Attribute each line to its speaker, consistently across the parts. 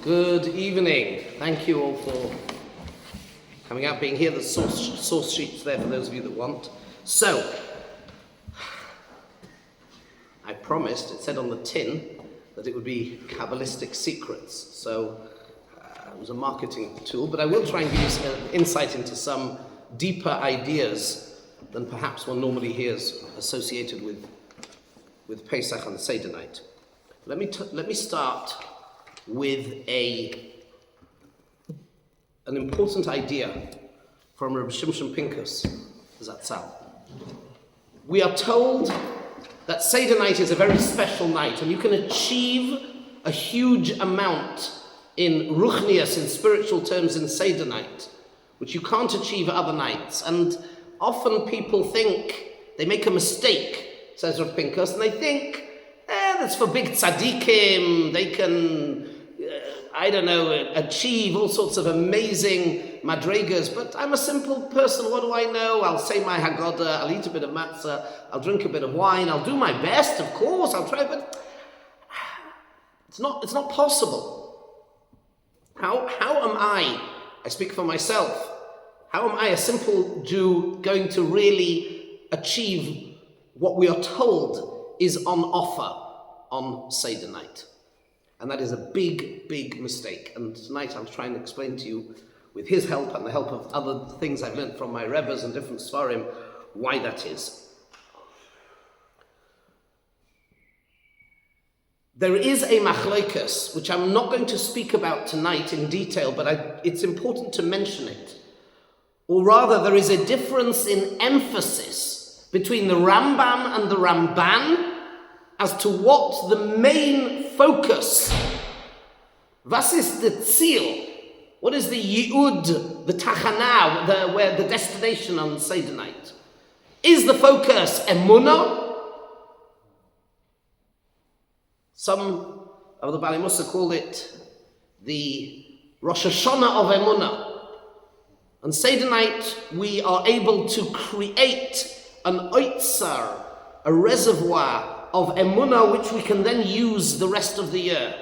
Speaker 1: Good evening. Thank you all for coming out, being here. The source sheet's there for those of you that want. So, I promised, it said on the tin, that it would be Kabbalistic secrets. So, it was a marketing tool, but I will try and give you some insight into some deeper ideas than perhaps one normally hears associated with Pesach and Seder night. Let me start with an important idea from Rabbi Shimshon Pinkus Zatzal. We are told that Seder night is a very special night, and you can achieve a huge amount in ruchnias, in spiritual terms, in Seder night, which you can't achieve other nights. And often people think, they make a mistake, says Rabbi Pinkus, and they think, that's for big tzaddikim, they can, achieve all sorts of amazing madrigas, but I'm a simple person, what do I know? I'll say my Haggadah, I'll eat a bit of matzah, I'll drink a bit of wine, I'll do my best, of course, I'll try, but it's not possible. How am I speak for myself, how am I, a simple Jew, going to really achieve what we are told is on offer on Seder night? And that is a big, big mistake. And tonight I'll try and explain to you, with his help and the help of other things I've learned from my Rebbes and different Svarim, why that is. There is a machlokas, which I'm not going to speak about tonight in detail, but it's important to mention it. Or rather, there is a difference in emphasis between the Rambam and the Ramban as to what the main focus, was ist the Ziel, what is the Yi'ud, the Tachana, where the destination on Seder night? Is the focus Emunah? Some of the Bali Musa call it the Rosh Hashanah of Emunah. On Seder night, we are able to create an oitzar, a reservoir of emunah, which we can then use the rest of the year.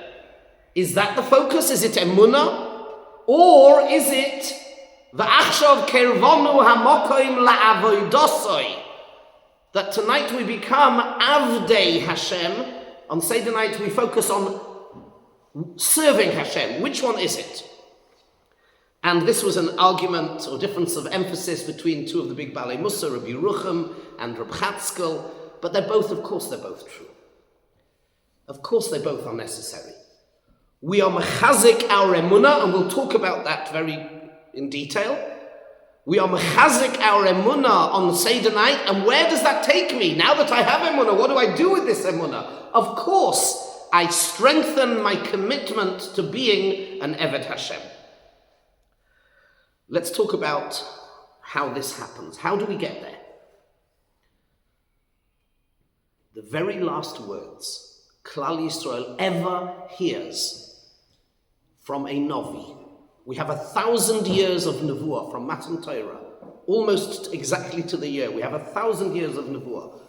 Speaker 1: Is that the focus? Is it emunah? Or is it v'achshav kervonu hamokoim la'avoidosoi, that tonight we become avdei Hashem? On Seder night we focus on serving Hashem. Which one is it? And this was an argument or difference of emphasis between two of the big Balei Musa, Rabbi Yerucham and Rabbi Chatzkel. But they're both true. Of course, they both are necessary. We are mechazik our emunah, and we'll talk about that very in detail. We are mechazik our emunah on the Seder night, and where does that take me? Now that I have emunah, what do I do with this emunah? Of course, I strengthen my commitment to being an Eved Hashem. Let's talk about how this happens. How do we get there? The very last words Klal Yisrael ever hears from a Novi. We have 1,000 years of Nevuah from Matan Torah, almost exactly to the year. We have 1,000 years of Nevuah.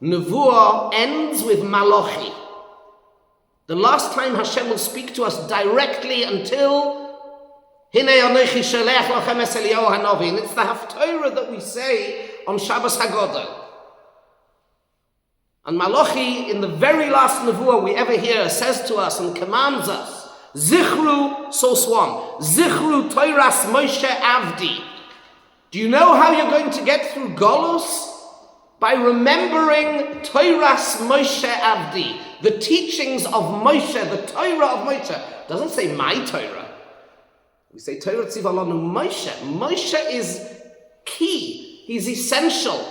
Speaker 1: Nevuah ends with Malachi. The last time Hashem will speak to us directly until Hinei Anochi Shelech Lachem Es Eliyahu Hanavi. And it's the Haftorah that we say on Shabbos Haggadah. And Malachi, in the very last Nevuah we ever hear, says to us and commands us, Zichru, source 1, Zichru Toiras Moshe Avdi. Do you know how you're going to get through Golus? By remembering Toiras Moshe Avdi, the teachings of Moshe, the Torah of Moshe. It doesn't say my Torah. We say Torah Tzivalonu Moshe. Moshe is key. He's essential.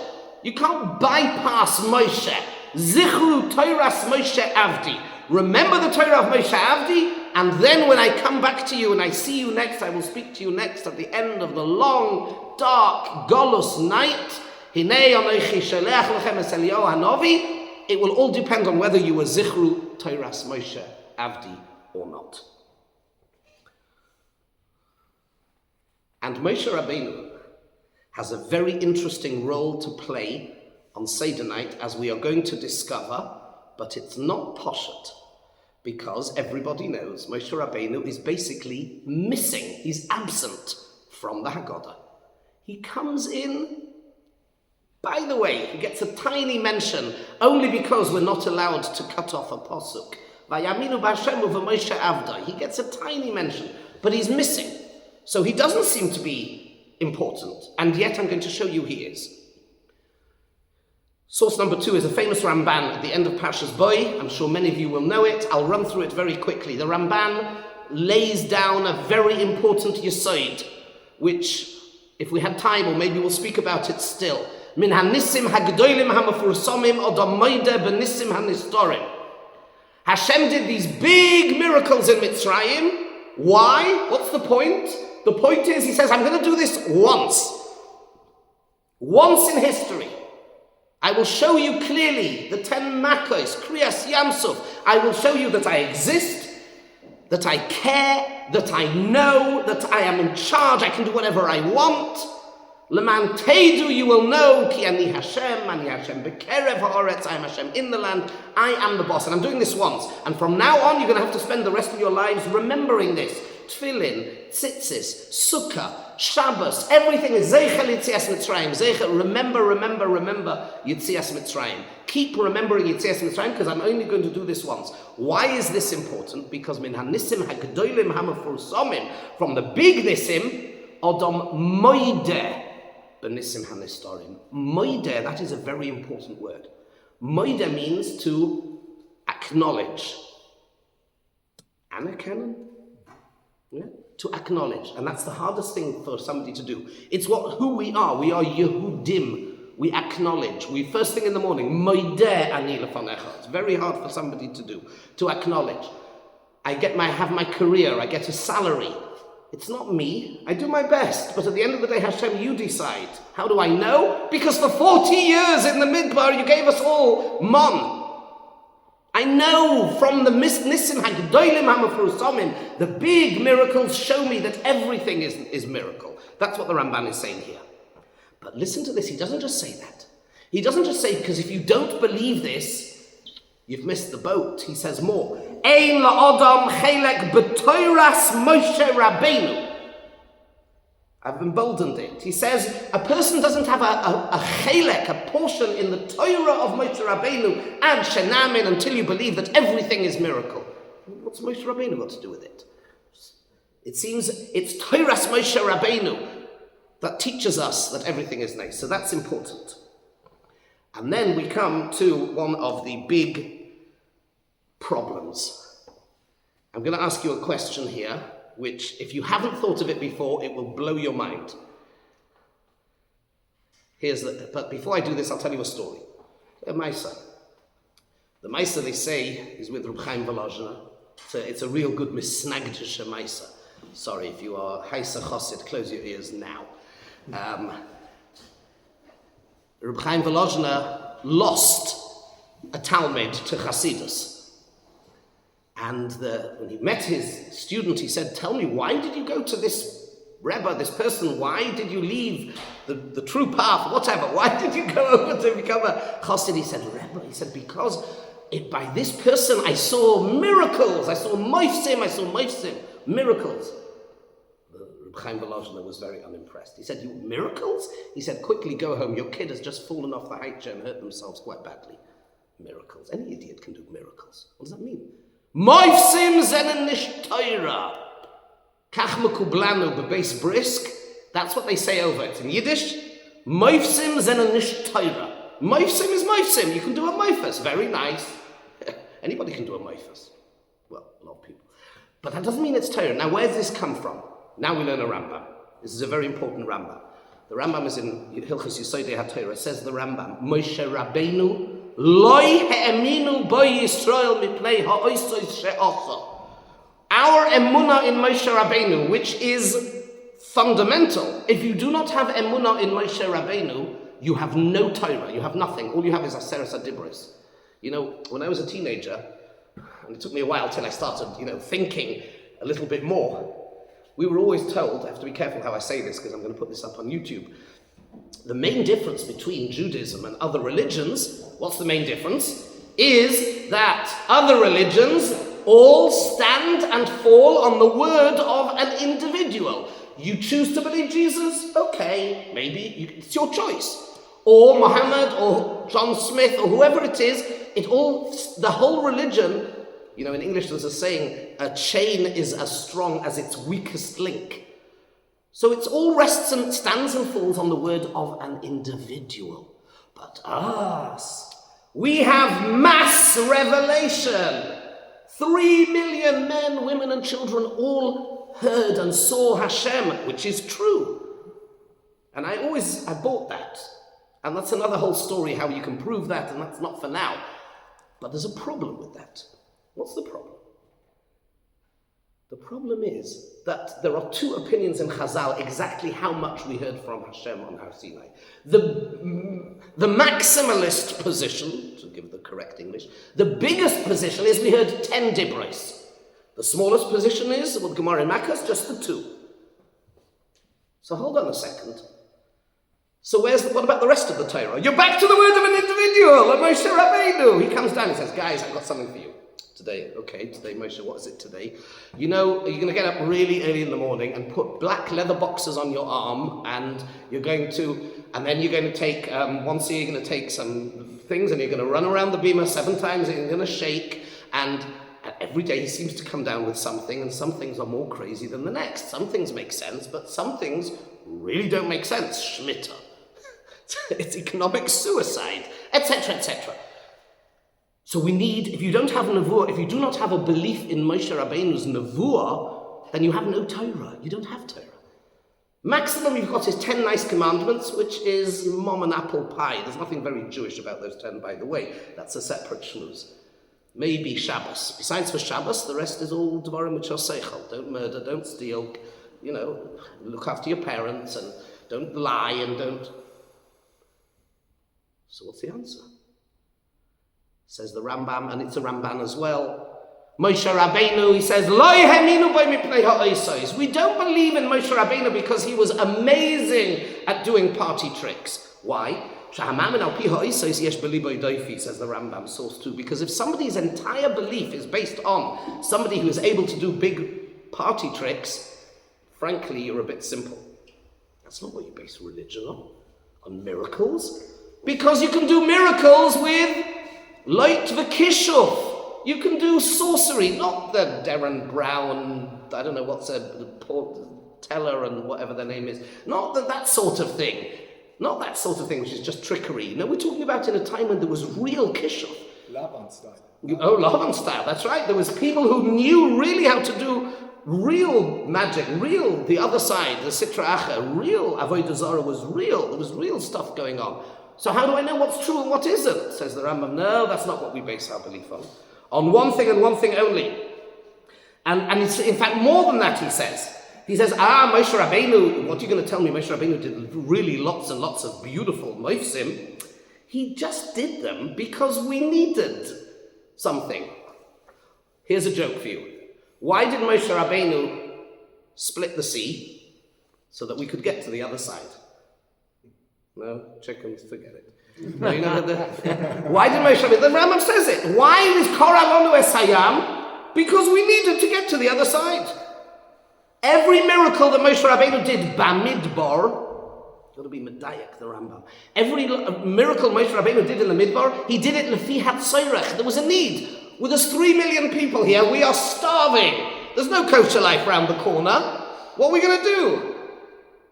Speaker 1: You can't bypass Moshe. Zichru Toiras Moshe Avdi. Remember the Torah of Moshe Avdi, and then when I come back to you and I see you next, I will speak to you next at the end of the long, dark Golus night. Hinei Anochi Shelech Lachem Es Eliyahu Hanavi. It will all depend on whether you were Zichru Toiras Moshe Avdi or not. And Moshe Rabbeinu has a very interesting role to play on Seder night, as we are going to discover, but it's not poshet. Because everybody knows Moshe Rabbeinu is basically missing. He's absent from the Haggadah. He comes in. By the way, he gets a tiny mention only because we're not allowed to cut off a pasuk. Vayaminu b'Hashem u'v'Moshe avda. He gets a tiny mention, but he's missing. So he doesn't seem to be important, and yet I'm going to show you he is. Source number 2 is a famous Ramban at the end of Parshas Boy. I'm sure many of you will know it. I'll run through it very quickly. The Ramban lays down a very important yesod, which, if we had time, or maybe we'll speak about it still. Min hanissim hagdolim hamafursamim odamoide benissim hanistorim. Hashem did these big miracles in Mitzrayim. Why? What's the point? The point is, he says, I'm going to do this once. Once in history. I will show you clearly the 10 Makos, Kriyas Yamsuf. I will show you that I exist, that I care, that I know, that I am in charge, I can do whatever I want. Leman Teidu, you will know, Ki ani Hashem bekerev haaretz, I am Hashem in the land, I am the boss. And I'm doing this once. And from now on, you're going to have to spend the rest of your lives remembering this. Tefillin, tzitzis, sukkah, Shabbos, everything is Zeicha Yitzias Mitzrayim. Zeicha, remember Yitzias Mitzrayim. Keep remembering Yitzias Mitzrayim, because I'm only going to do this once. Why is this important? Because min hanissim hagdolim hamafursamim, from the big nissim, Adam moideh benissim hanistorim. Moideh, that is a very important word. Moideh means to acknowledge. Anakenon? Yeah? To acknowledge, and that's the hardest thing for somebody to do. It's who we are. We are Yehudim. We acknowledge. We first thing in the morning, Moideh ani lefanecha. It's very hard for somebody to do, to acknowledge. I have my career. I get a salary. It's not me. I do my best, but at the end of the day, Hashem, you decide. How do I know? Because for 40 years in the Midbar, you gave us all man. I know from the Nissim Hagdolim Hamafursamim, the big miracles show me that everything is miracle. That's what the Ramban is saying here. But listen to this, he doesn't just say that. He doesn't just say, because if you don't believe this, you've missed the boat. He says more. Ein la'adam chelek b'toiras Moshe Rabbeinu. I've emboldened it. He says, a person doesn't have a chelek, a portion in the Torah of Moshe Rabbeinu, ad shenamin, until you believe that everything is miracle. What's Moshe Rabbeinu got to do with it? It seems it's Torah's Moshe Rabbeinu that teaches us that everything is nice. So that's important. And then we come to one of the big problems. I'm going to ask you a question here, which, if you haven't thought of it before, it will blow your mind. But before I do this, I'll tell you a story. A Maisa. The Maisa, they say, is with Reb Chaim Volozhiner. It's a real good misnagdish Maisa. Sorry, if you are Haisa Chosid, close your ears now. Reb Chaim Volozhiner lost a Talmud to Chasidus. And when he met his student, he said, tell me, why did you go to this Rebbe, this person? Why did you leave the true path, whatever? Why did you go over to become a Chassid? He said, Rebbe, he said, because by this person I saw miracles. I saw moifsim, miracles. Reb Chaim Volozhiner was very unimpressed. He said, you miracles? He said, quickly go home. Your kid has just fallen off the high chair and hurt themselves quite badly. Miracles. Any idiot can do miracles. What does that mean? Moifsim zenen nish Torah. Kach mekublanu bebeis brisk. That's what they say over it in Yiddish. Moifsim zenen nish Torah. Moifsim is moifsim. You can do a moifus. Very nice. Anybody can do a moifus. Well, a lot of people. But that doesn't mean it's Torah. Now, where does this come from? Now we learn a Rambam. This is a very important Rambam. The Rambam is in Hilchos Yesodei HaTorah. It says the Rambam, Moshe Rabbeinu Loi he'eminu bo Yisrael mipnei ha'oisos she'osa. Our emunah in Moshe Rabbeinu, which is fundamental. If you do not have emunah in Moshe Rabbeinu, you have no Torah, you have nothing. All you have is Aseres HaDibros. You know, when I was a teenager, and it took me a while till I started, thinking a little bit more, we were always told, I have to be careful how I say this because I'm going to put this up on YouTube, the main difference between Judaism and other religions, what's the main difference? Is that other religions all stand and fall on the word of an individual. You choose to believe Jesus? Okay, maybe it's your choice. Or Muhammad, or John Smith, or whoever it is, the whole religion, in English there's a saying, a chain is as strong as its weakest link. So it's all rests and stands and falls on the word of an individual. But us, we have mass revelation. 3 million men, women and children all heard and saw Hashem, which is true. And I bought that. And that's another whole story, how you can prove that, and that's not for now. But there's a problem with that. What's the problem? The problem is that there are two opinions in Chazal exactly how much we heard from Hashem on Har Sinai. The maximalist position, to give the correct English, the biggest position is we heard 10 dibros. The smallest position is, with Gemara and Makkos, just the 2. So hold on a second. So what about the rest of the Torah? You're back to the word of an individual, and Moshe Rabbeinu. He comes down and says, guys, I've got something for you. Today, Moshe, what is it today? You're going to get up really early in the morning and put black leather boxes on your arm, and then you're going to take, once a year you're going to take some things, and you're going to run around the bima 7 times, and you're going to shake, and every day he seems to come down with something, and some things are more crazy than the next. Some things make sense, but some things really don't make sense. Shmita. It's economic suicide, etc., etc. So we need, if you don't have nevuah, if you do not have a belief in Moshe Rabbeinu's nevuah, then you have no Torah. You don't have Torah. Maximum you've got is 10 nice commandments, which is mom and apple pie. There's nothing very Jewish about those 10, by the way. That's a separate shmooze. Maybe Shabbos. Besides for Shabbos, the rest is all dvarim which are seichel. Don't murder, don't steal, look after your parents, and don't lie, and don't... So what's the answer? Says the Rambam, and it's a Ramban as well. Moshe Rabbeinu, he says, we don't believe in Moshe Rabbeinu because he was amazing at doing party tricks. Why? Says the Rambam, source 2. Because if somebody's entire belief is based on somebody who is able to do big party tricks, frankly, you're a bit simple. That's not what you base religion on miracles. Because you can do miracles with light v'kishuf. You can do sorcery, not the Darren Brown, I don't know what's Teller and whatever their name is. Not that sort of thing. Not that sort of thing, which is just trickery. No, we're talking about in a time when there was real kishuf.
Speaker 2: Laban style.
Speaker 1: Oh, Laban style, that's right. There was people who knew really how to do real magic, real, the other side, the Sitra Acha, real Avodah Zarah was real. There was real stuff going on. So how do I know what's true and what isn't? Says the Rambam. No, that's not what we base our belief on. On one thing and one thing only. And it's, in fact, more than that, he says. He says, Moshe Rabbeinu, what are you going to tell me? Moshe Rabbeinu did really lots and lots of beautiful moifsim. He just did them because we needed something. Here's a joke for you. Why did Moshe Rabbeinu split the sea? So that we could get to the other side. No, chickens, forget it. No, why did Moshe Rabbeinu? The Rambam says it. Why is Korah Lonu es Hayam? Because we needed to get to the other side. Every miracle that Moshe Rabbeinu did, Bamidbar, got to be Medayak, the Rambam. Every miracle Moshe Rabbeinu did in the Midbar, he did it Lefi Hatzairech. There was a need. With us 3 million people here, we are starving. There's no kosher life round the corner. What are we going to do?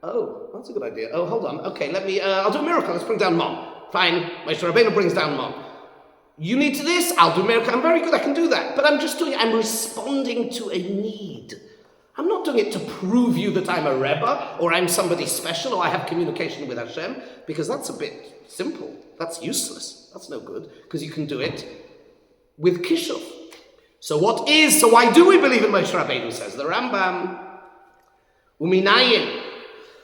Speaker 1: Oh, that's a good idea. Oh, hold on. Okay, I'll do a miracle. Let's bring down Mom. Fine, Moshe Rabbeinu brings down Mom. You need to this? I'll do a miracle. I'm very good, I can do that. But I'm responding to a need. I'm not doing it to prove you that I'm a Rebbe, or I'm somebody special, or I have communication with Hashem, because that's a bit simple. That's useless. That's no good, because you can do it with Kishuf. So why do we believe in Moshe Rabbeinu, says the Rambam? Uminayim.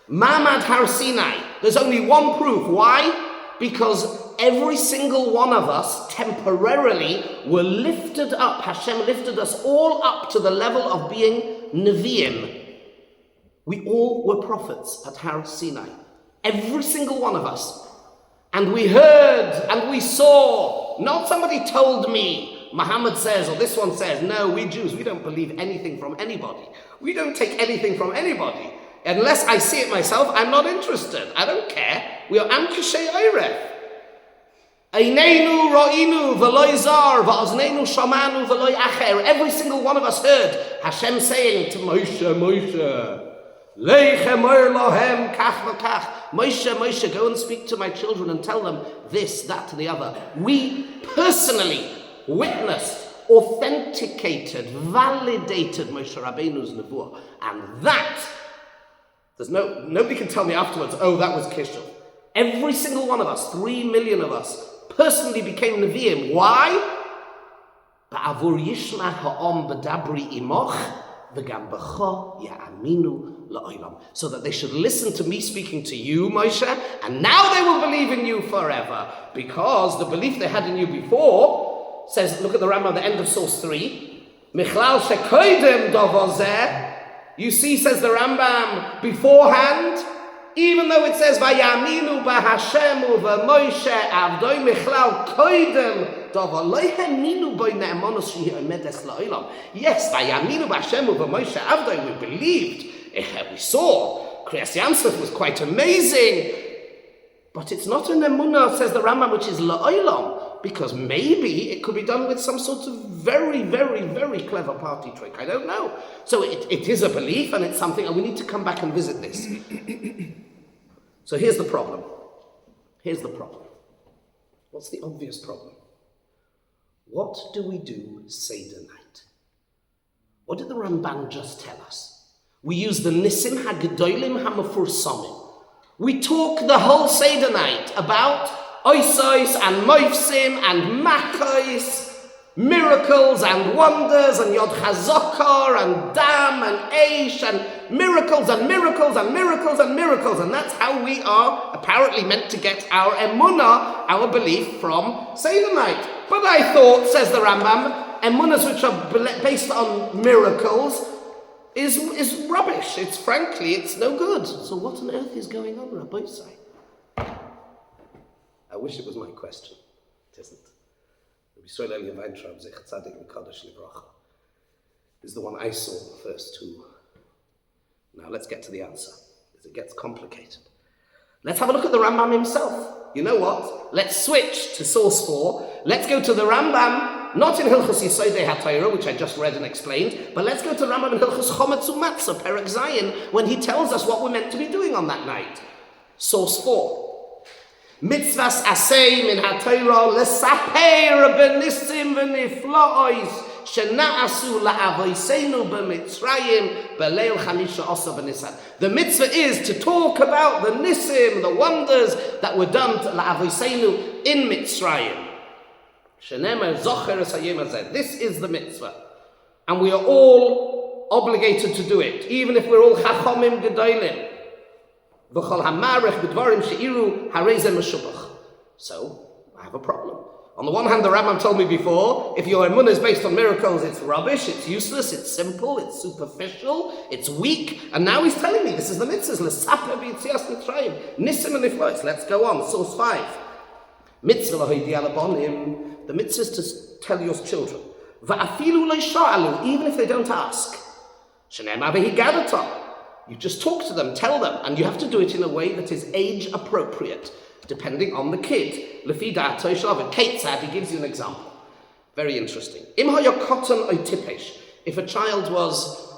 Speaker 1: Mamad Har Sinai. There's only one proof. Why? Because every single one of us temporarily were lifted up. Hashem lifted us all up to the level of being Nevi'im. We all were prophets at Har Sinai. Every single one of us. And we heard and we saw. Not somebody told me. Muhammad says, or this one says, no, we Jews, we don't believe anything from anybody. We don't take anything from anybody. Unless I see it myself, I'm not interested. I don't care. We are Amkishei Eiref. Eineinu ro'inu v'loi zar v'oznenu shamanu v'loi acher. Every single one of us heard Hashem saying to Moshe, Leichem oir lohem kach v'kach. Moshe, go and speak to my children and tell them this, that, and the other. We personally witnessed, authenticated, validated Moshe Rabbeinu's nevuah. And that, nobody can tell me afterwards, oh, that was Kishul. Every single one of us, 3 million of us, personally became Nevi'im. Why? Ba'avur yishma ha'om b'dabri imoch v'gam b'cho ya'aminu la'olam. So that they should listen to me speaking to you, Moshe, and now they will believe in you forever. Because the belief they had in you before says, look at the Rambam at the end of source 3, Michlal shekoidem dovozeh. You see, says the Rambam, beforehand, even though it says Vayaminu b'Hashemu v'Moshe avdoi michlal koidem davar lo yaminu b'nei ne'emonos shehi omedes la'olam. Yes, Vayaminu b'Hashemu v'Moshe avdoi, we believed, we saw. Kriyas Yansef was quite amazing, but it's not an emunah, says the Rambam, which is la'olam, because maybe it could be done with some sort of very, very, very clever party trick. I don't know. So it is a belief, and it's something, and we need to come back and visit this. So here's the problem. What's the obvious problem? What do we do Seder night? What did the Ramban just tell us? We use the Nisim HaGedolim HaMefursamim. We talk the whole Seder night about Oisos and Moifsim and Makos, miracles and wonders and Yod Chazokar and Dam and Eish and miracles and miracles and miracles and miracles. And that's how we are apparently meant to get our emunah, our belief, from Seder night. But I thought, says the Rambam, emunahs which are based on miracles is rubbish. It's no good. So what on earth is going on, Rabbi Say? I wish it was my question. It isn't. Yisrael Eli Weintraub, Zecher Tzadik V'Kadosh Livracha, is the one I saw first too. Now let's get to the answer, because it gets complicated. Let's have a look at the Rambam himself. You know what? Let's switch to source 4. Let's go to the Rambam, not in Hilchos Yesodei HaTorah, which I just read and explained, but let's go to Rambam in Hilchos Chometz U'Matzah, Perek Zayin, when he tells us what we're meant to be doing on that night. Source 4. Mitzvahs asay min haTorah lesaper benisim v'niflaos shena'asu la'avoseinu b'Mitzrayim b'leil chamisha osa b'Nisan. The mitzvah is to talk about the nisim, the wonders that were done to la'avoseinu in Mitzrayim. Shenemer zocher es hayom hazeh. This is the mitzvah, and we are all obligated to do it, even if we're all chachomim gedolim. So, I have a problem. On the one hand, the Rambam told me before, if your emunah is based on miracles, it's rubbish, it's useless, it's simple, it's superficial, it's weak. And now he's telling me this is the mitzvahs. Nisim and Niflois. Let's go on. Source 5. The mitzvah is to tell your children. Even if they don't ask. You just talk to them, tell them, and you have to do it in a way that is age appropriate, depending on the kid. Kate said, he gives you an example. Very interesting. If a child was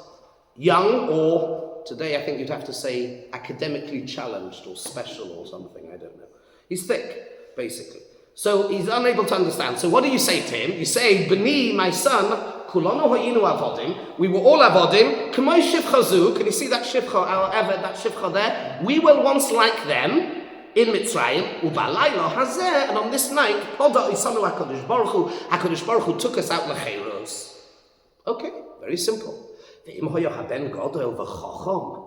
Speaker 1: young, or today I think you'd have to say academically challenged or special or something, I don't know. He's thick, basically. So he's unable to understand. So what do you say to him? You say, B'ni, my son, Kulano hoyinu avodim. We were all avodim. K'may shivcha zu. Can you see that shivcha, our eved, that shivcha there? We were once like them in Mitzrayim. U'balayla hazeh. And on this night, Poda isanu HaKadosh Baruch Hu. HaKadosh Baruch Hu took us out l'cheiros. Okay, very simple. Ve'im hoyo haben godol v'chacham.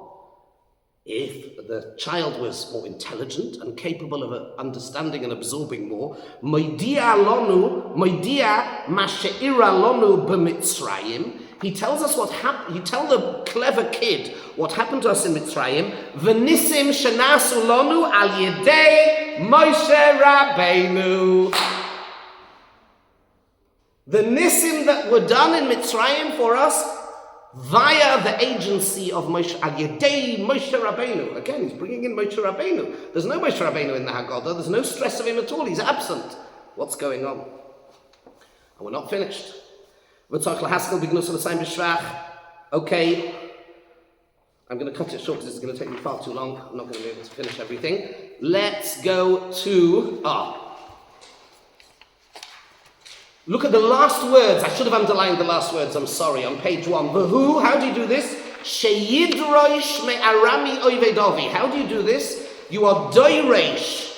Speaker 1: If the child was more intelligent and capable of understanding and absorbing more, moidia masheira lonu b'Mitzrayim. He tells us what happened. He tell the clever kid what happened to us in Mitzrayim. V'nisim shenasu lonu al yedei Moshe Rabbeinu. The nisim that were done in Mitzrayim for us via the agency of Moshe, Al-Yedei Moshe Rabbeinu. Again, he's bringing in Moshe Rabbeinu. There's no Moshe Rabbeinu in the Haggadah. There's no stress of him at all. He's absent. What's going on? And we're not finished. Okay, I'm going to cut it short because it's going to take me far too long. I'm not going to be able to finish everything. Let's go to... Look at the last words. I should have underlined the last words. I'm sorry. On page 1. V'hu, how do you do this? Sheyidroish me'arami oivedovi. How do you do this? You are doiresh.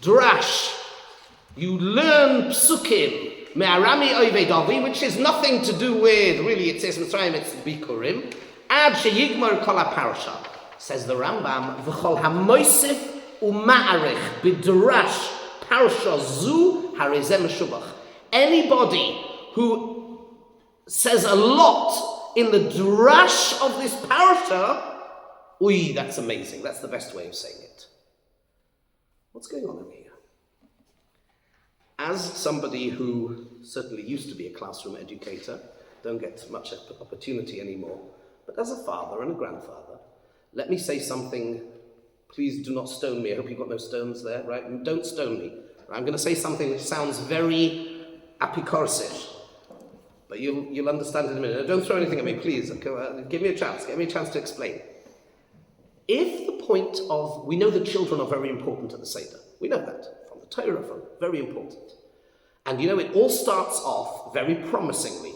Speaker 1: Drash. You learn psukim. Me'arami oivedovi, which is nothing to do with, really, it says Mitzrayim, it's Bikurim. Ad sheyigmar kol ha-parsha. Says the Rambam, v'chol ha-moisif u'ma'arich b'drash parsha zu harizem shubach. Anybody who says a lot in the drash of this parsha, that's amazing. That's the best way of saying it. What's going on over here? As somebody who certainly used to be a classroom educator, don't get much opportunity anymore, but as a father and a grandfather, let me say something. Please do not stone me. I hope you've got no stones there, right? Don't stone me. I'm going to say something which sounds very apikorsish, but you'll understand in a minute. Don't throw anything at me, please. Give me a chance. Give me a chance to explain. If the point of... We know that children are very important at the Seder. We know that from the Torah, very important. And it all starts off very promisingly.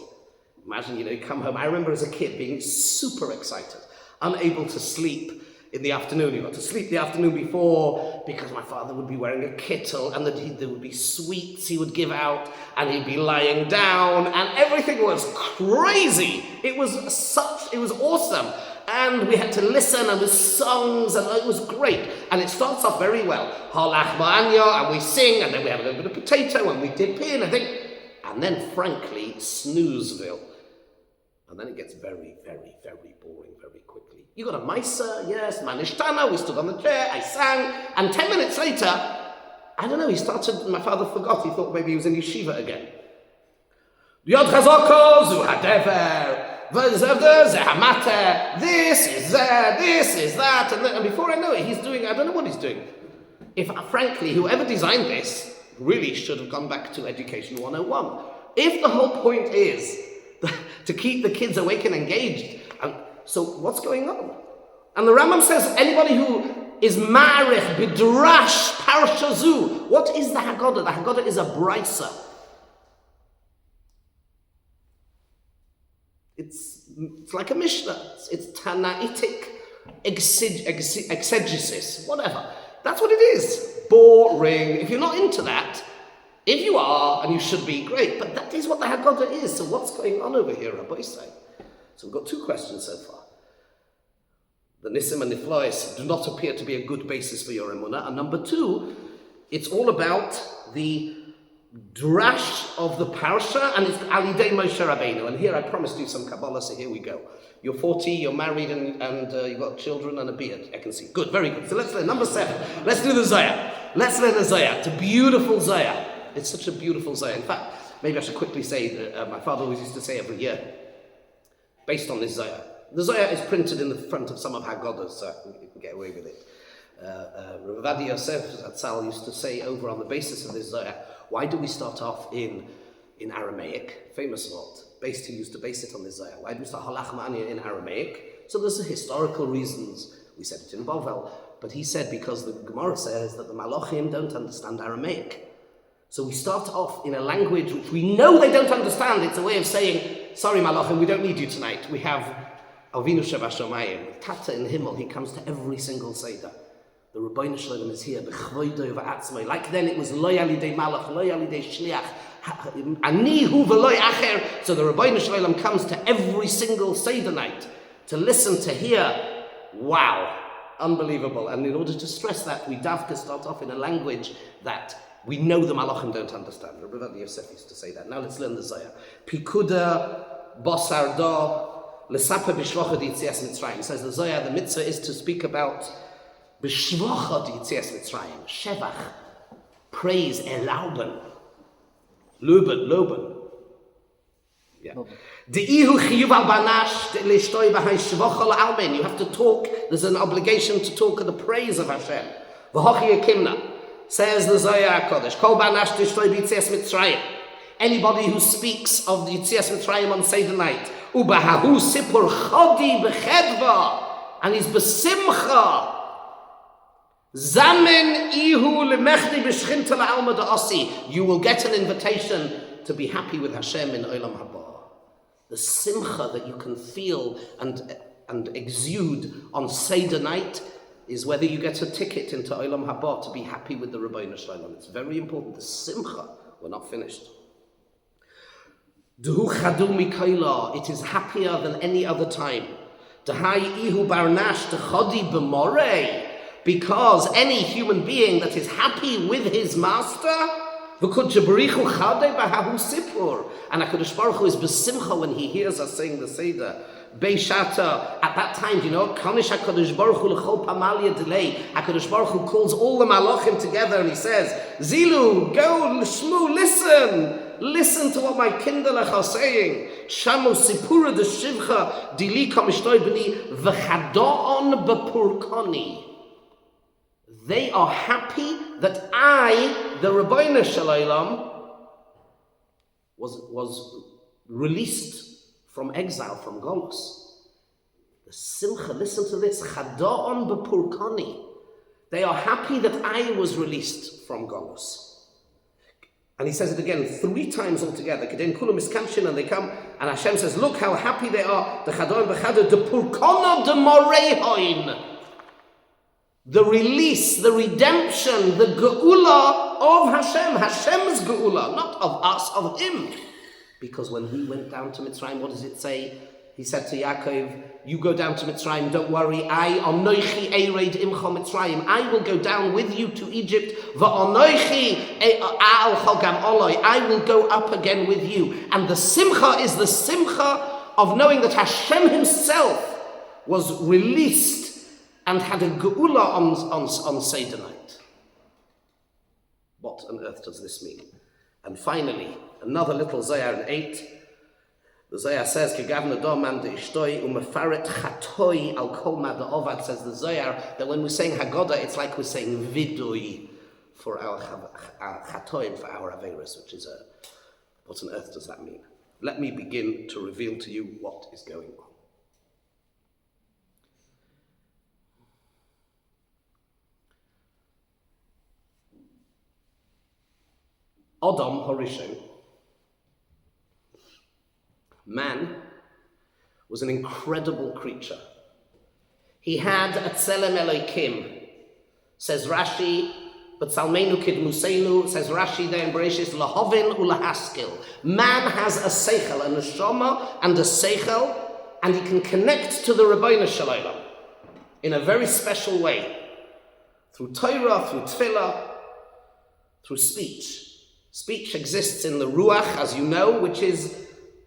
Speaker 1: Imagine, you come home. I remember as a kid being super excited, unable to sleep in the afternoon. You got to sleep the afternoon before because my father would be wearing a kittel and there would be sweets he would give out and he'd be lying down and everything was crazy. It was awesome. And we had to listen and with songs and it was great. And it starts off very well. Halach ma'anya, and we sing and then we have a little bit of potato and we dip in, I think. And then frankly, snoozeville. And then it gets very, very, very boring very quickly. You got a Maisa, yes, Manishtana, we stood on the chair, I sang, and 10 minutes later, I don't know, my father forgot, he thought maybe he was in yeshiva again. Yod chazoko, zu hadever, zehamate, this is that, and before I know it, he's doing, I don't know what he's doing. Frankly, whoever designed this really should have gone back to Education 101. If the whole point is to keep the kids awake and engaged. So what's going on? And the Rambam says anybody who is ma'arich b'drash parsha zu. What is the Haggadah? The Haggadah is a brisa. It's like a Mishnah. It's Tanaitic exegesis, whatever. That's what it is. Boring. If you're not into that, if you are, and you should be, great, but that is what the Haggadah is. So what's going on over here, Rabbi say? So we've got 2 questions so far. The Nisim and Niflois do not appear to be a good basis for your emunah. And number 2, it's all about the drash of the parsha, and it's Alidei Moshe Rabbeinu. And here I promised you some Kabbalah, so here we go. You're 40, you're married, and you've got children and a beard, I can see. Good, very good. So let's learn. Number 7. Let's do the Zayah. Let's learn the Zayah. It's a beautiful Zayah. It's such a beautiful Zayah. In fact, maybe I should quickly say that my father always used to say every year, based on this Zayah. The Zayah is printed in the front of some of Haggadahs, so you can get away with it. Rav Adi Yosef Zatzal used to say over on the basis of this Zayah, why do we start off in Aramaic? Famous lot. He used to base it on this Zayah. Why do we start Halach Ma'anya in Aramaic? So there's historical reasons. We said it in Bovel. But he said because the Gemara says that the Malachim don't understand Aramaic. So we start off in a language which we know they don't understand. It's a way of saying, sorry Malachim, we don't need you tonight. We have Avinu Shebashamayim, Tata in the Himmel. He comes to every single Seder. The Rebbeinu Shalom is here, b'chvoido v'atzmai. Like then it was loy alidei malach, loy alidei shliach, ani hu v'loy acher. So the Rebbeinu Shalom comes to every single Seder night to listen, to hear. Wow, unbelievable. And in order to stress that, we davka start off in a language that we know the Malachim don't understand. Rabbi Adi Yosef used to say that. Now let's learn the Zayah. Pikuda basarda l'sapa b'shvachad yitzias Mitzrayim. Says the Zayah, the mitzvah is to speak about b'shvachad yitzias Mitzrayim. Shevach, praise, erlauben. Luben. Yeah. You have to talk, there's an obligation to talk of the praise of Hashem. Says the Zohar HaKadosh, anybody who speaks of the Yitzias Mitzrayim on Seder night, and he's besimcha, you will get an invitation to be happy with Hashem in Olam Haba. The simcha that you can feel and exude on Seder night is whether you get a ticket into Olam Haba to be happy with the Ribbono Shel Olam. It's very important. The simcha, we're not finished. It is happier than any other time. Because any human being that is happy with his master, and HaKadosh Baruch Hu is besimcha when he hears us saying the Seder. Beishata, at that time, Kanish HaKadosh Baruch Hu l'chol pamalya delay. HaKadosh Baruch Hu calls all the malachim together and he says, Zilu, go, Shmu, listen to what my kinderlech are saying. Shamu sipura de shivcha dili kamishtoy b'ni v'chada'on b'purkoni. They are happy that I, the Ribbono Shel Olam, was released from exile, from Golus. The simcha, listen to this, chada'on b'purkoni. They are happy that I was released from Golus. And he says it again 3 times altogether. Kedin kulam iskanshin, and they come, and Hashem says, look how happy they are. The chada'on b'chada'on, the purkono de morehoin. The release, the redemption, the geula of Hashem, Hashem's geula, not of us, of him. Because when he went down to Mitzrayim, what does it say? He said to Yaakov, you go down to Mitzrayim, don't worry, I will go down with you to Egypt, I will go up again with you. And the simcha is the simcha of knowing that Hashem himself was released and had a geula on Seder night. What on earth does this mean? And finally, another little Zohar in 8. The Zohar says, says the Zohar, that when we're saying Haggadah, it's like we're saying vidui for our chatoim, for our averos, which is what on earth does that mean? Let me begin to reveal to you what is going on. Adam Harishon, man, was an incredible creature. He had a tselem Elokim, says Rashi, but Salmeinu Kidmuseinu, says Rashi there in Bereshis, Lahovin Ulahaskil. Man has a seichel, a neshama and a seichel, and he can connect to the Ribbono Shel Olam in a very special way, through Torah, through Tefillah, through speech. Speech exists in the Ruach, as you know, which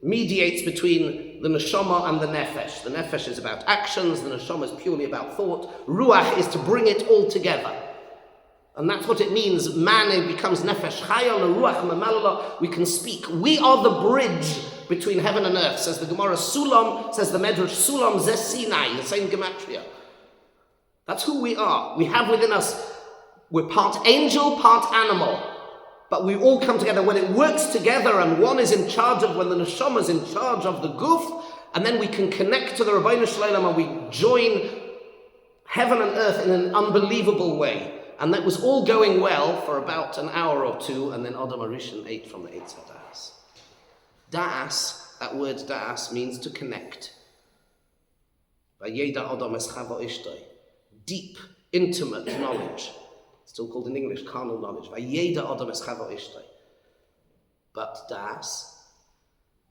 Speaker 1: mediates between the Neshama and the Nefesh. The Nefesh is about actions, the Neshama is purely about thought. Ruach is to bring it all together. And that's what it means. Man becomes Nefesh Chaya, Ruach Mamalala. We can speak. We are the bridge between heaven and earth, says the Gemara. Sulam, says the Medrash, Sulam Zeh Sinai, the same Gematria. That's who we are. We have within us, we're part angel, part animal. But we all come together when it works together, and one is in charge of, when the neshama is in charge of the guf, and then we can connect to the Ribbono Shel Olam and we join heaven and earth in an unbelievable way. And that was all going well for about an hour or two, and then Adam Harishon ate from the Eitz HaDa'as. Da'as, that word da'as, means to connect. Vayeda Adam es chavo ishtoi. Deep, intimate knowledge. Still called in English carnal knowledge. Vayeda Adam es chavo ishtoi. But da'as,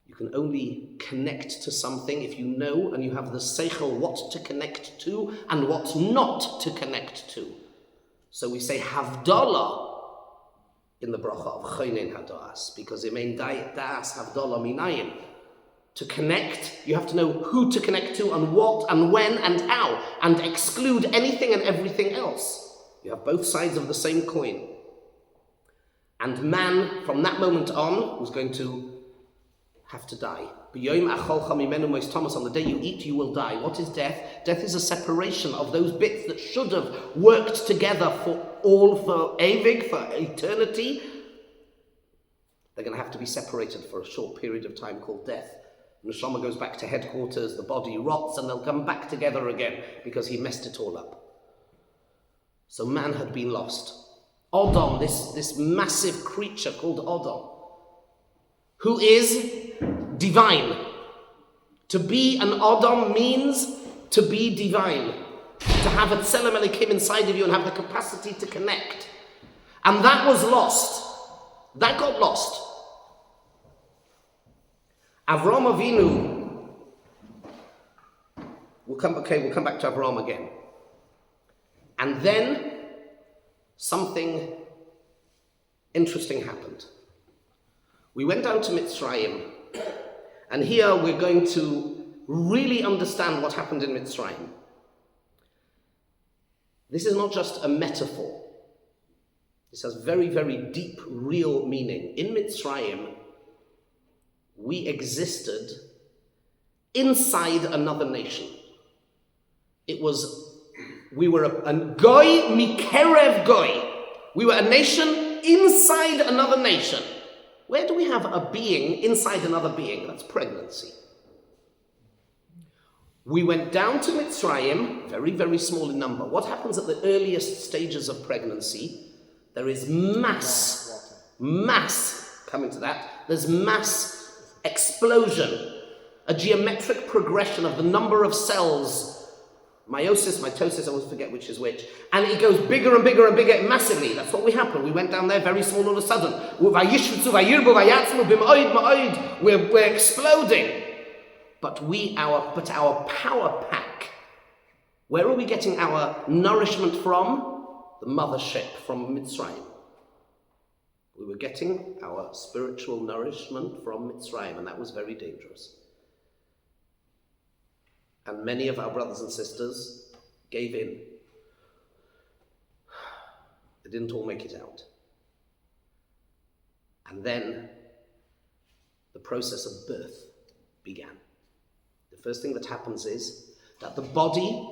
Speaker 1: you can only connect to something if you know and you have the seichel what to connect to and what not to connect to. So we say Havdalah in the bracha of Chonein Hadas, because it means Da'as Havdalah Minayim. To connect, you have to know who to connect to and what and when and how, and exclude anything and everything else. You have both sides of the same coin. And man, from that moment on, was going to have to die. On the day you eat, you will die. What is death? Death is a separation of those bits that should have worked together for ewig, for eternity. They're going to have to be separated for a short period of time called death. Neshama goes back to headquarters, the body rots, and they'll come back together again because he messed it all up. So man had been lost. Adam, this massive creature called Adam, who is divine. To be an Adam means to be divine. To have a Tselem Elikim inside of you and have the capacity to connect. And that was lost. That got lost. Avram Avinu, we'll come back to Avram again. And then something interesting happened. We went down to Mitzrayim, and here we're going to really understand what happened in Mitzrayim. This is not just a metaphor. This has very, very deep, real meaning. In Mitzrayim, we existed inside another nation. We were a goy mikerev goy. We were a nation inside another nation. Where do we have a being inside another being? That's pregnancy. We went down to Mitzrayim, very, very small in number. What happens at the earliest stages of pregnancy? There is mass, coming to that, there's mass explosion, a geometric progression of the number of cells, meiosis, mitosis, I always forget which is which, and it goes bigger and bigger and bigger massively. That's what we happened. We went down there very small all of a sudden. We're exploding. But our power pack, where are we getting our nourishment from? The mothership from Mitzrayim. We were getting our spiritual nourishment from Mitzrayim, and that was very dangerous. And many of our brothers and sisters gave in. They didn't all make it out. And then the process of birth began. The first thing that happens is that the body,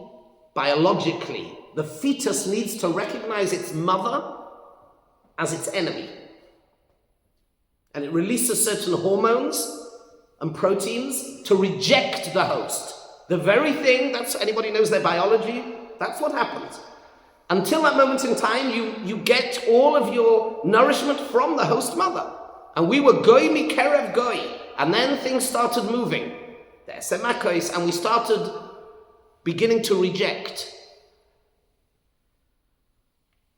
Speaker 1: biologically, the fetus needs to recognize its mother as its enemy. And it releases certain hormones and proteins to reject the host. The very thing, anybody knows their biology, that's what happens. Until that moment in time, you get all of your nourishment from the host mother. And we were goy mikerev goy. And then things started moving. The esemakos, and we started beginning to reject.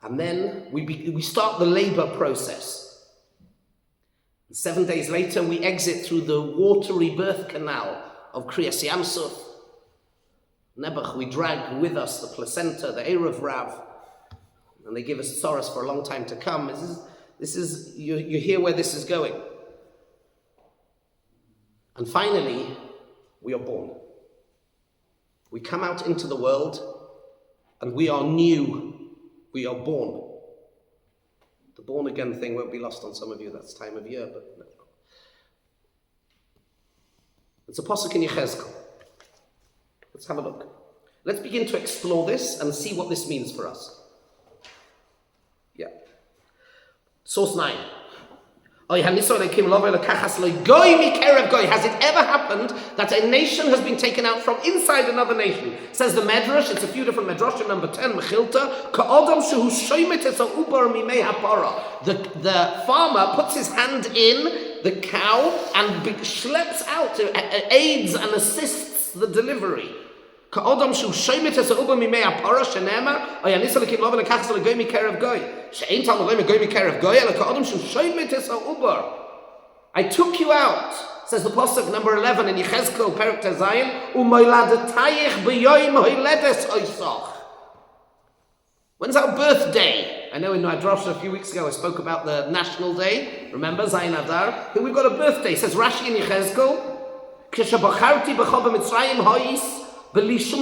Speaker 1: And then we start the labor process. 7 days later, we exit through the watery birth canal of Kriyas Yamsuf. Nebuch, we drag with us the placenta, the Erev Rav, and they give us tzoros for a long time to come. You hear where this is going. And finally, we are born. We come out into the world, and we are new. We are born. The born again thing won't be lost on some of you. That's time of year, but no. It's a pasuk in Yechezkel. Let's have a look. Let's begin to explore this and see what this means for us. Yeah. Source 9. Has it ever happened that a nation has been taken out from inside another nation? Says the Medrash, it's a few different Medrashim, number 10, Mechilta, the farmer puts his hand in the cow and schleps out, aids and assists the delivery. Ka'odam shu shoymit es ha'uba mimei ha'para shenemar oyanisa l'kidlov l'kachas l'goy mikerev goy she'ein tal l'goy mikerev goy ela ka'odam shu shoymit es ha'uba. I took you out, says the pasuk number 11 in Yechezkel Perek Tezayin, u'moiladetayich b'yoyim hoiledes oisach. When's our birthday? I know in Madrash a few weeks ago I spoke about the national day. Remember, Zayin Adar? Here we've got a birthday. Says Rashi in Yechezkel, K'shabacharti b'chol b'Mitzrayim ha'is it's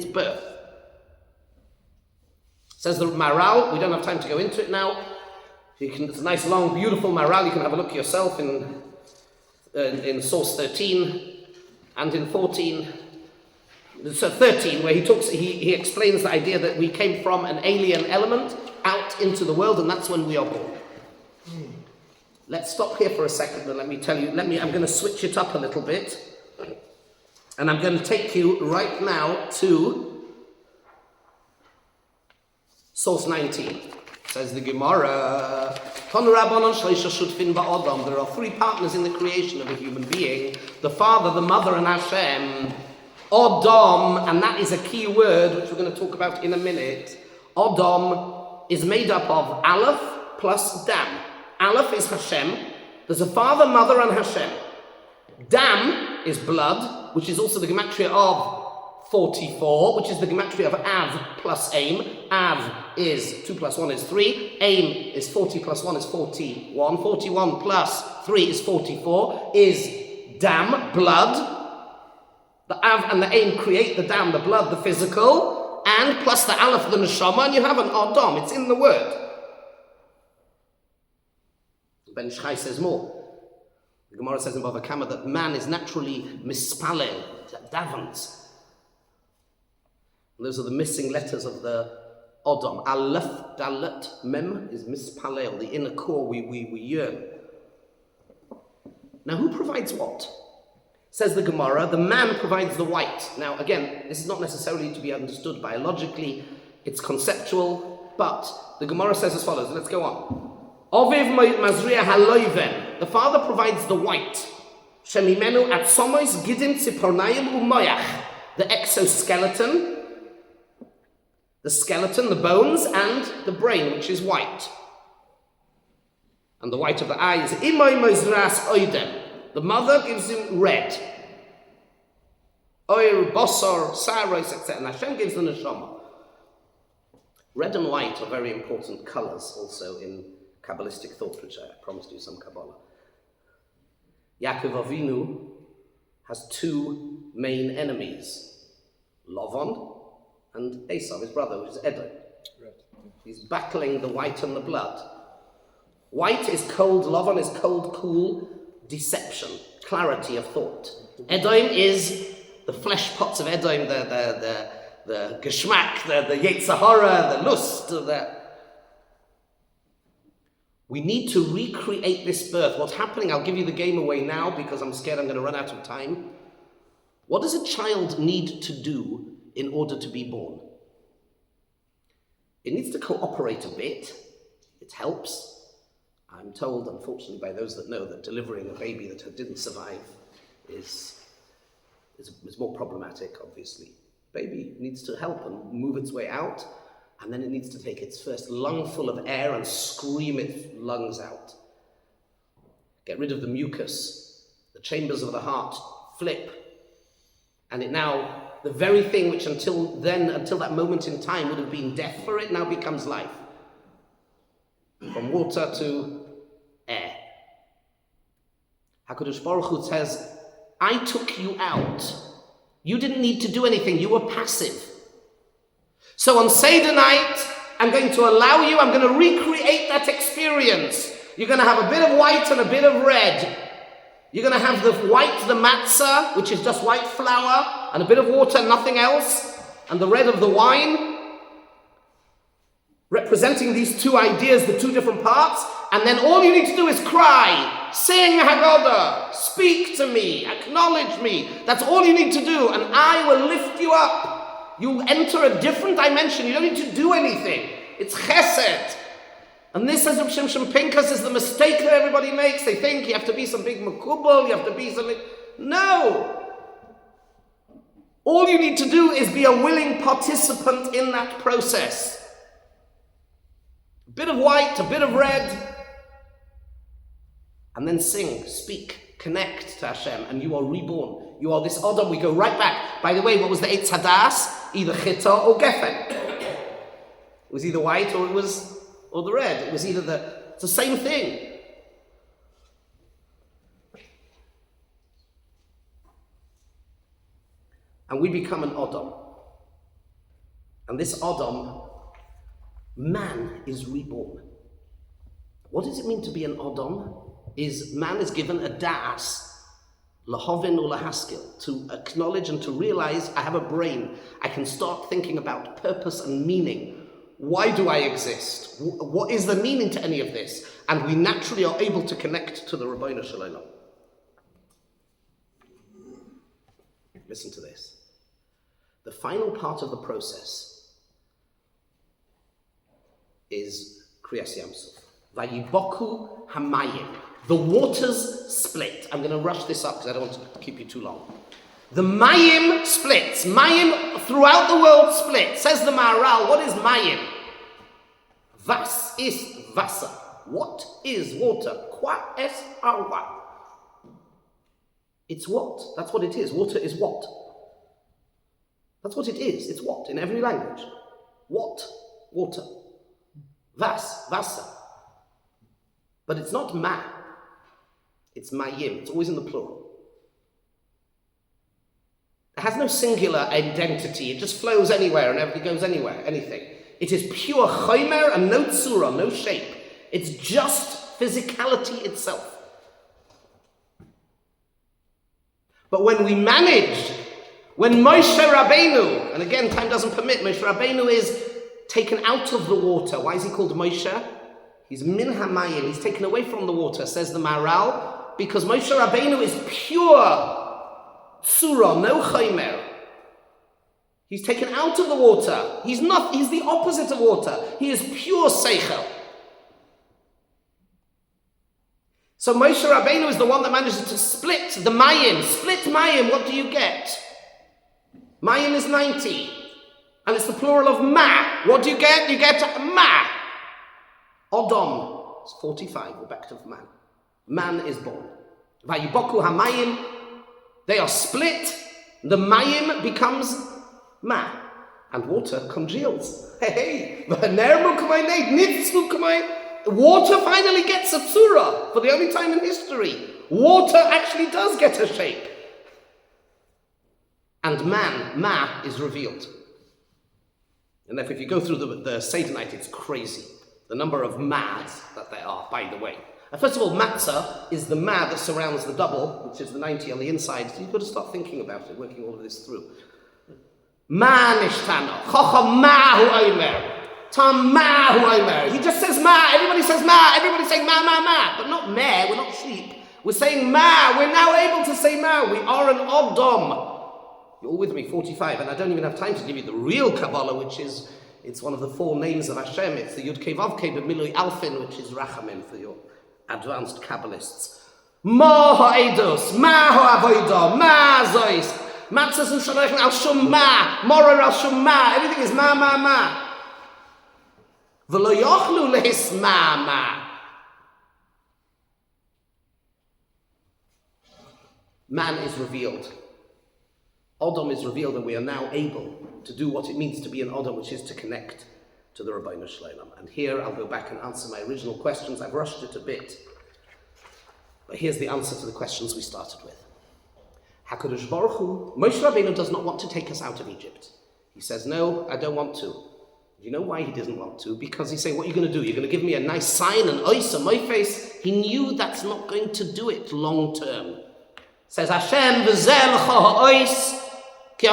Speaker 1: birth. Says the Maral, we don't have time to go into it now. It's a nice, long, beautiful Maral. You can have a look yourself in source 13 and in 14. So 13, where he explains the idea that we came from an alien element out into the world, and that's when we are born. Let's stop here for a second and let me tell you, I'm going to switch it up a little bit, and I'm going to take you right now to source 19. Says the Gemara, there are three partners in the creation of a human being: the Father, the Mother, and Hashem. Odom, and that is a key word which we're going to talk about in a minute. Odom is made up of Aleph plus Dam. Aleph is Hashem. There's a Father, Mother, and Hashem. Dam is blood, which is also the gematria of 44, which is the gematria of Av plus Aim. Av is 2 plus 1 is 3. Aim is 40 plus 1 is 41. 41 plus 3 is 44. Is Dam, blood. The Av and the Aim create the Dam, the blood, the physical, and plus the Aleph, the Neshama, and you have an Odom. It's in the word. Ben Shchai says more. The Gemara says in Bava Kama that man is naturally mispalel, davens. Those are the missing letters of the Odom. Aleph, Dalet, Mem is mispalel, the inner core we yearn. Now who provides what? Says the Gemara, the man provides the white. Now again, this is not necessarily to be understood biologically, it's conceptual, but the Gemara says as follows, let's go on. Oviv mazriya haloiven, the father provides the white. Shemimenu atsomois gidim tzipornayim umoyach, the exoskeleton, the skeleton, the bones, and the brain, which is white. And the white of the eye is imoy mozras oidem. The mother gives him red. Oir, bosor, saros, etc. And Hashem gives the neshama. Red and white are very important colors also in Kabbalistic thought, which I promised you some Kabbalah. Yaakov Avinu has two main enemies, Lavan and Esau, his brother, which is Edom. He's battling the white and the blood. White is cold, Lavan is cold, cool, deception, clarity of thought. Edom is the flesh pots of Edom, the geschmack, the Yetzer Hara, the lust, We need to recreate this birth. What's happening, I'll give you the game away now because I'm scared I'm going to run out of time. What does a child need to do in order to be born? It needs to cooperate a bit. It helps. I'm told, unfortunately, by those that know that delivering a baby that didn't survive is more problematic, obviously. Baby needs to help and move its way out, and then it needs to take its first lungful of air and scream its lungs out. Get rid of the mucus. The chambers of the heart flip. And it now, the very thing which until that moment in time would have been death for it, now becomes life. From water to air. HaKadosh Baruch Hu says, I took you out. You didn't need to do anything. You were passive. So on Seder night, I'm going to allow you, I'm going to recreate that experience. You're going to have a bit of white and a bit of red. You're going to have the white, the matzah, which is just white flour, and a bit of water, nothing else, and the red of the wine, representing these two ideas, the two different parts, and then all you need to do is cry, sing Haggadah, speak to me, acknowledge me. That's all you need to do, and I will lift you up. You'll enter a different dimension. You don't need to do anything. It's chesed. And this, as Rav Shimshon Pinkus, is the mistake that everybody makes. They think you have to be some big makubal, you have to be something. No! All you need to do is be a willing participant in that process. A bit of white, a bit of red, and then sing, speak, connect to Hashem, and you are reborn. You are this Adam. We go right back. By the way, what was the Eitz Hadas? Either Chita or Geffen. It was either white or the red. It was either it's the same thing. And we become an Adam. And this Adam Man is reborn. What does it mean to be an Adam? Man is given a da'as, lahovin or lahaskil, to acknowledge and to realize I have a brain. I can start thinking about purpose and meaning. Why do I exist? What is the meaning to any of this? And we naturally are able to connect to the Rabbeinu Shalom. Listen to this. The final part of the process is Kriyas Yamsuf. Vayiboku hamayim. The waters split. I'm going to rush this up because I don't want to keep you too long. The mayim splits. Mayim throughout the world split. Says the Maharal, what is mayim? Vas is vasa. What is water? Qua es agua. It's what? That's what it is. Water is what? That's what it is. It's what? In every language. What? Water. Vas, vasa. But it's not ma. It's mayim. It's always in the plural. It has no singular identity. It just flows anywhere and it goes anywhere, anything. It is pure chomer and no tzura, no shape. It's just physicality itself. But when we manage, when Moshe Rabbeinu, and again time doesn't permit, Moshe Rabbeinu is taken out of the water. Why is he called Moshe? He's min hamayim, he's taken away from the water, says the Maharal, because Moshe Rabbeinu is pure tzura, no chomer. He's taken out of the water. He's the opposite of water. He is pure seichel. So Moshe Rabbeinu is the one that manages to split the mayim. Split mayim, what do you get? Mayim is 90. And it's the plural of ma. What do you get? You get ma. Odom is 45. We're back to man. Man is born. Vayiboku hamayim. They are split. The mayim becomes ma. And water congeals. Hey, water finally gets a tzura for the only time in history. Water actually does get a shape. And man, ma, is revealed. And therefore, if you go through the Seder night, it's crazy. The number of ma's that there are, by the way. First of all, matzah is the ma that surrounds the double, which is the 90 on the inside. So you've got to start thinking about it, working all of this through. Ma nishtano, chocham ma hu omer. Tam ma hu omer. He just says ma, everybody says ma, everybody's saying ma, ma, ma. But not meh, we're not sheep. We're saying ma, we're now able to say ma. We are an Odom. You're all with me, 45, and I don't even have time to give you the real Kabbalah, which is, it's one of the 4 names of Hashem. It's the Yud Kei Vav Kei B'Milui Alfin, which is Rachamim for your advanced Kabbalists. Ma ha'edos, ma ha'avodah, ma zois. Matzahs and shalochim al shum ma, morer al shum ma. Everything is ma, ma, ma. V'lo yochlu lehis ma, ma. Man is revealed. Odom is revealed, and we are now able to do what it means to be an Odom, which is to connect to the Rabbeinu Shalom. And here I'll go back and answer my original questions. I've rushed it a bit. But here's the answer to the questions we started with. HaKadosh Baruch Hu, Moshe Rabbeinu does not want to take us out of Egypt. He says, no, I don't want to. You know why he doesn't want to? Because he's saying, what are you going to do? You're going to give me a nice sign, an ois on my face? He knew that's not going to do it long term. Says Hashem, v'zeh l'cha ha'ois, here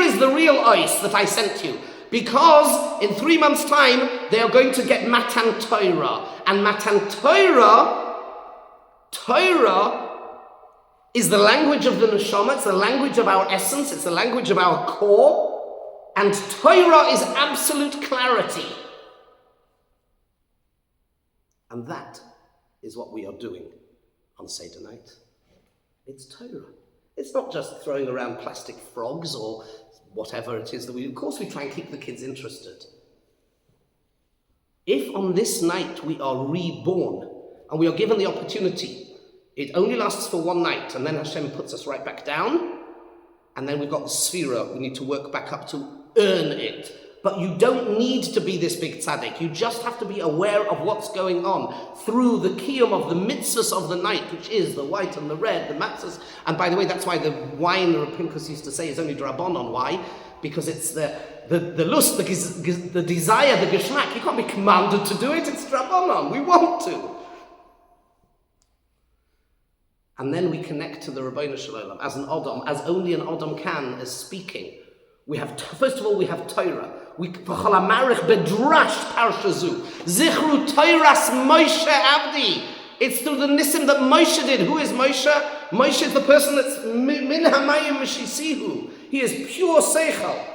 Speaker 1: is the real ois that I sent you. Because in 3 months' time, they are going to get Matan Torah. And Matan Torah is the language of the neshama, it's the language of our essence, it's the language of our core. And Torah is absolute clarity. And that is what we are doing on Seder night. It's Torah. It's not just throwing around plastic frogs or whatever it is that we do. Of course we try and keep the kids interested. If on this night we are reborn and we are given the opportunity, it only lasts for 1 night and then Hashem puts us right back down, and then we've got the sphera, we need to work back up to earn it. But you don't need to be this big tzaddik. You just have to be aware of what's going on through the kiyum of the mitzvahs of the night, which is the white and the red, the matzahs. And by the way, that's why the wine, the Pinchas used to say, is only drabonon. Why? Because it's the lust, the desire, the geschmack. You can't be commanded to do it. It's drabonon. We want to. And then we connect to the Rabbeinu Shalom as an Adam, as only an Adam can, as speaking. We have, first of all, we have Torah. We v'cholamarich bedrash parshazu zichru Torahs Moshe Abdi. It's through the nisim that Moshe did. Who is Moshe? Moshe is the person that's min hamayim mishisihu. He is pure seichel.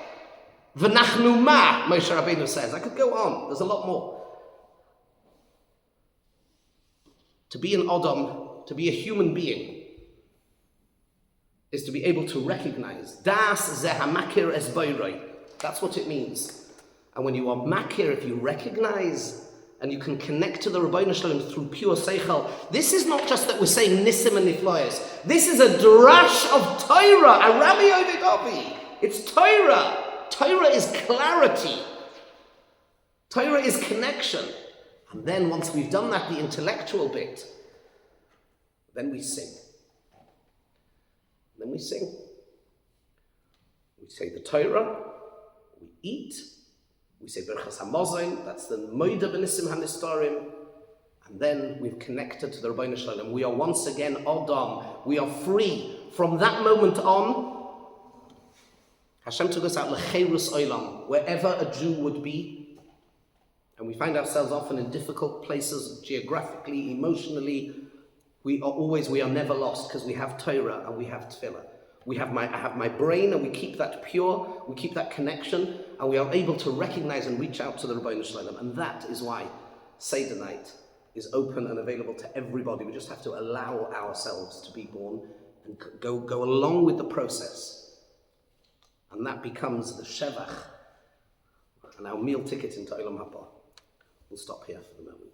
Speaker 1: V'nachnu ma, Moshe Rabbeinu says. I could go on. There's a lot more. To be an Adam, to be a human being, is to be able to recognize das zehamakir es boiroi. That's what it means. And when you are makir, if you recognize and you can connect to the Rabbeinu Shalom through pure seichel, this is not just that we're saying nisim and nifloyos. This is a drash of Torah, a Rabbi Ovidovi. It's Torah. Torah is clarity. Torah is connection. And then once we've done that, the intellectual bit, then we sing. Then we sing. We say the Torah, we eat, we say Berchas HaMazon, that's the Moida B'Nisim HaNistarim, and then we've connected to the Rabbeinu Shalom. We are once again Adam. We are free. From that moment on, Hashem took us out L'cheirus Olam, wherever a Jew would be, and we find ourselves often in difficult places, geographically, emotionally. We are never lost because we have Torah and we have Tefillah. I have my brain and we keep that pure, we keep that connection, and we are able to recognize and reach out to the Rabbeinu Shalom. And that is why Seder night is open and available to everybody. We just have to allow ourselves to be born and go along with the process. And that becomes the Shevach and our meal ticket into Olam Haba. We'll stop here for the moment.